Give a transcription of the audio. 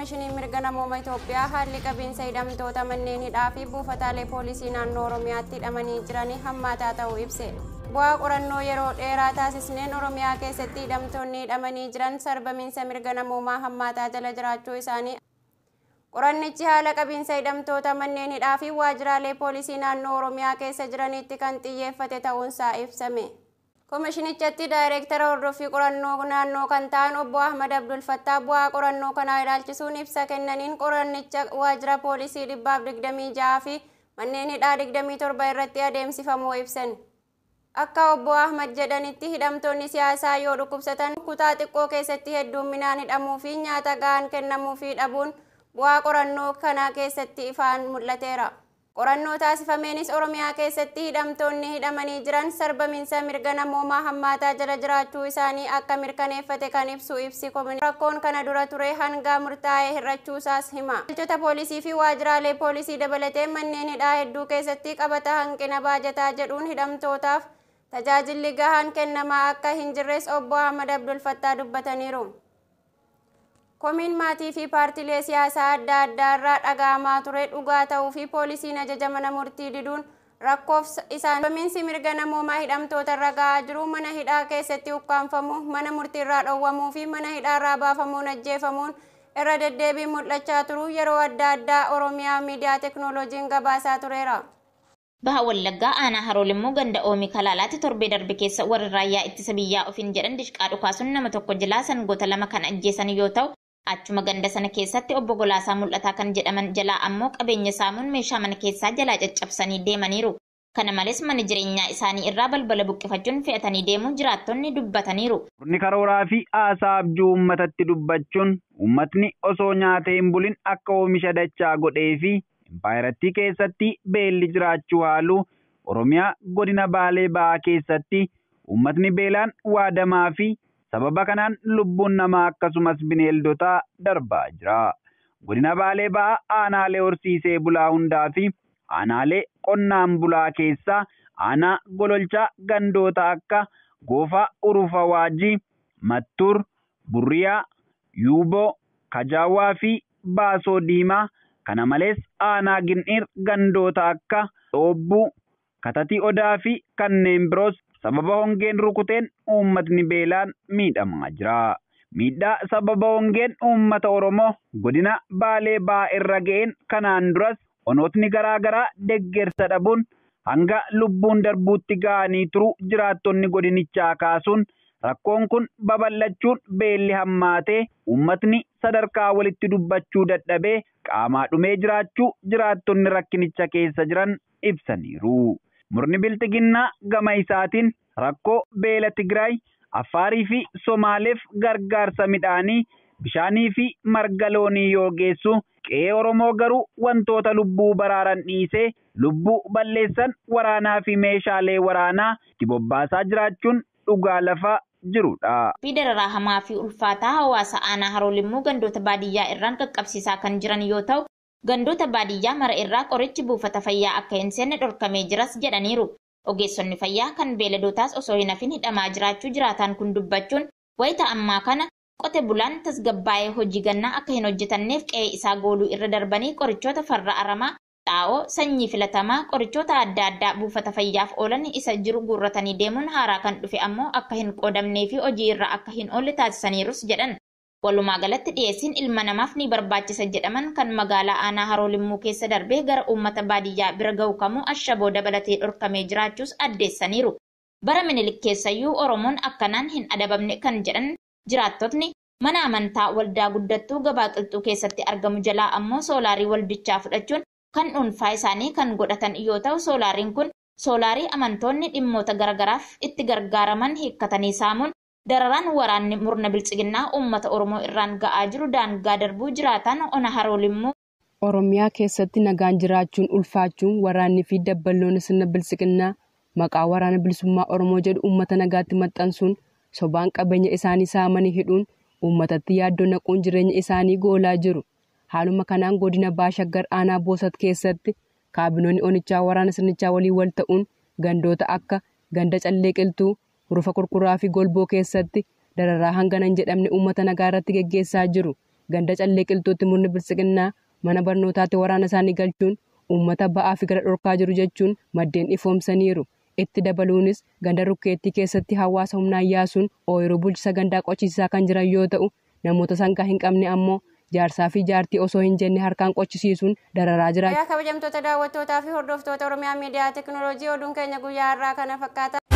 Komishinii Mirga Namooma Itoophiyaa haalli qabiinsa hidhamtoota manneen hidhaa fi buufataalee poolisii naannoo Oromiyaatti hidhamanii jiranii hammaataa ta'uu ibse. Bu'aa qorannoo yeroo dheeraa taasisneen Oromiyaa keessatti hidhamtoonni hidhamanii jiran sarbamiinsa mirga namoomaa hammaataa jala jiraachuu isaanii qorannichi haala qabiinsa hidhamtoota manneen hidhaa fi waajjiraalee poolisii naannoo Oromiyaa keessa jiranitti kan xiyyeeffate ta'uunsaa ibsame. Komishinichatti Daayireektara Hordoffii Qorannoo Naannoo kan ta'an Obbo Ahmad Abdul Fattaa bu'aa qorannoo kanaa ilaalchisuun ibsa kennaniin qorannicha waajjira poolisii 126 fi manneen hidhaa 27 irratti adeemsifamuu ibsan. Akka Obbo Ahmad jedhanitti hidhamtoonni siyaasaa yoo dhukkubsatan kutaa xiqqoo keessatti hedduminaan hidhamuu fi nyaata gahaan kennamuufii dhabuun bu'aa qorannoo kanaa keessatti ifaan mul'ateera. Qorannoo taasifameenis Oromiyaa keessatti hidhamtoonni hidhamanii jiran sarbamiinsa mirga namoomaa hammaataa jala jiraachuu isaanii akka mirkaneeffate kan ibsu ibsi rakkoon kana dura ture hanga murtaa'ee hir'achuusaas hima. Waajjirota poolisii fi waajjiraalee poolisii dabalatee manneen hidhaa hedduu keessatti qabata hanqina baajataa jedhuun hidhamtootaaf tajaajilli gahaan kennamaa akka hin jirres Obbo Ahmad Abdul Fattaa dubbataniiru. Komiin maatii fi paartiilee siyaasaa adda addaa irraa dhaga'amaa ture dhugaa ta'uu fi poolisiin ajaja mana murtii diduun rakkoof isaan sarbamiinsi mirga namoomaa hidhamtoota irra ga'aa jiru mana hidhaa keessatti ukkaanfamuu, mana murtii irraa dhowwamuu fi mana hidhaa irraa baafamuun ajjeefamuun irra deddeebiin mul'achaa turu yeroo adda addaa Oromiyaa miidiyaa teekinooloojiin gabaasaa tureera. Baha Wallaggaa aanaa Haroolimmoo ganda Oomii Kalaalaatti torbee darbe keessa warri raayyaa ittisa biyyaa ofiin jedhan dishqaa dhukaasuun nama tokko jalaa sangoota 2 kan ajjeesan yoo ta'u, achuma ganda sana keessatti obbo Golaasaa Mul'ataa kan jedhaman jalaa ammoo qabeenya saamuun meeshaa mana keessaa jalaa caccabsanii deemaniiru. Kana malees mana jireenyaa isaanii irraa balbala buqqifachuun fe'atanii deemuun jiraattonni dubbataniiru. Murni karooraa fi haasaa abjuu uummatatti dubbachuun uummatni osoo nyaatee hin bulin akka oomisha dachaa godhee fi Empaayirattii keessatti beelli jiraachuu haalu Oromiyaa godina Baalee Ba'aa keessatti uummatni beelaan waadamaa fi sababa kanaan lubbuun namaa akkasumas bineeldotaa darbaa jira. Godina Baalee Ba'aa aanaalee horsiisee bulaa hundaa fi aanaalee qonnaan bulaa keessaa aanaa gololchaa gandoota akka Goofaa Urufa Waajjii, Mattuur, Burriyaa, Yuuboo, Kajaawaa fi Baasoo Diimaa kana malees aanaa Gin'ir gandoota akka Dhoobbuu, Katatii Odaa fi kanneen biroos sababa hongeen rukuteen uummatni beelaan miidhamaa jira. Miidhaa sababa hongeen uummata Oromoo godina Baalee Ba'aa irra ga'een kanaan duras onootni garaagaraa deeggarsa dhabuun hanga lubbuun darbuutti ga'anii turu jiraattonni godinichaa kaasuun rakkoon kun babal'achuun beelli hammaatee uummatni sadarkaa walitti dubbachuu dadhabee qaamaa dhumee jiraachuu jiraattonni rakkinicha keessa jiran ibsaniiru. Murni bilxiginnaa gama isaatiin rakkoo beela Tigraay, Affaarii fi Somaaleef gargaarsa midhaanii, bishaanii fi marga loonii yoo geessu qe'ee Oromoo garuu wantoota lubbuu baraaran dhiisee lubbuu balleessan waraanaa fi meeshaalee waraanaa itti bobbaasaa jiraachuun dhugaa lafaa jirudha. Dararaa hamaa fi ulfaataa hawaasa aanaa Haroolimmoo gandoota baadiyyaa irraan qaqqabsiisaa kan jiran yoo ta'u, gandoota baadiyyaa mara irraa qorichi buufata fayyaa akka hin seenne dhorkamee jiras jedhaniiru. Ogeessonni fayyaa kan beeladootaas osoo hin hafin hidhamaa jiraachuu jiraataan kun dubbachuun wayita ammaa kana qote bulaan tasgabbaa'ee hojii gannaa akka hin hojjetanneef qe'ee isaa gooluu irra darbanii qorichoota farra aramaa, xaa'oo, sanyii filatamaa, qorichoota adda addaa buufata fayyaaf oolan isa jiru guurratanii deemuun haaraa kan dhufe ammoo akka hin qoodamnee fi hojii irra akka hin oolle taasisaniirus jedhan. Walumaa galatti dhiyeessiin ilma namaaf ni barbaachisa jedhaman kan magaalaa aanaa Haroolimmoo keessa darbee gara uummata baadiyyaa bira ga'u kamuu ashaboo dabalatee dhorkamee jiraachuus addeessaniiru. Bara Minilik keessayyuu Oromoon akkanaan hin adabamne kan jedhan jiraattotni mana amantaa waldaa guddattuu gabaa qilxuu keessatti argamu jalaa ammoo soolaarii waldichaa fudhachuun kan dhuunfaa isaanii kan godhatan yoo ta'u, soolaariin kun soolaarii amantoonni dhimmoota garagaraaf itti gargaaraman hiikkatanii saamuun dararaan waraanni murna biltsiginnaa uummata Oromoo irraan ga'aa jiru daangaa darbuu jiraataan ona Haroolimmoo. Oromiyaa keessatti nagaan jiraachuun ulfaachuun waraanni fi dabballoonni sirna biltsiginnaa maqaa waraana bilisummaa Oromoo jedhu uummata nagaatti maxxansuun sobaan qabeenya isaanii saamanii hidhuun uummatatti yaaddoo naquun jireenya isaanii goolaa jiru. Haaluma kanaan godina Baashaggar aanaa Boosat keessatti kaabinoonni onichaa waraana sirnichaa waliin wal ta'uun gandoota akka ganda Callee Qiltuu, Hurufa Kurkuraa fi Golboo keessatti dararaa hangana hin jedhamne uummata nagaa irratti geggeessaa jiru. ganda callee qilxuutti murni bilisiqinnaa mana barnootaatti waraana isaanii galchuun uummata ba'aa fi gara dhorkaa jiru jechuun maddeen ifoomsaniiru. Itti dabaluunis ganda rukkeettii keessatti hawaasa humnaan yaasuun ooyiruu bulchisa gandaa qochisiisaa kan jiran yoo ta'u, namoota sangaa hin qabne ammoo jaarsaa fi jaartii osoo hin jenne harkaan qochisiisuun dararaa jira. Kabajamtoota daawwattootaa fi hordoftoota Oromiyaa Miidiyaa Teekinooloojii oduun keenya guyyaa har'aa kana fakkaata.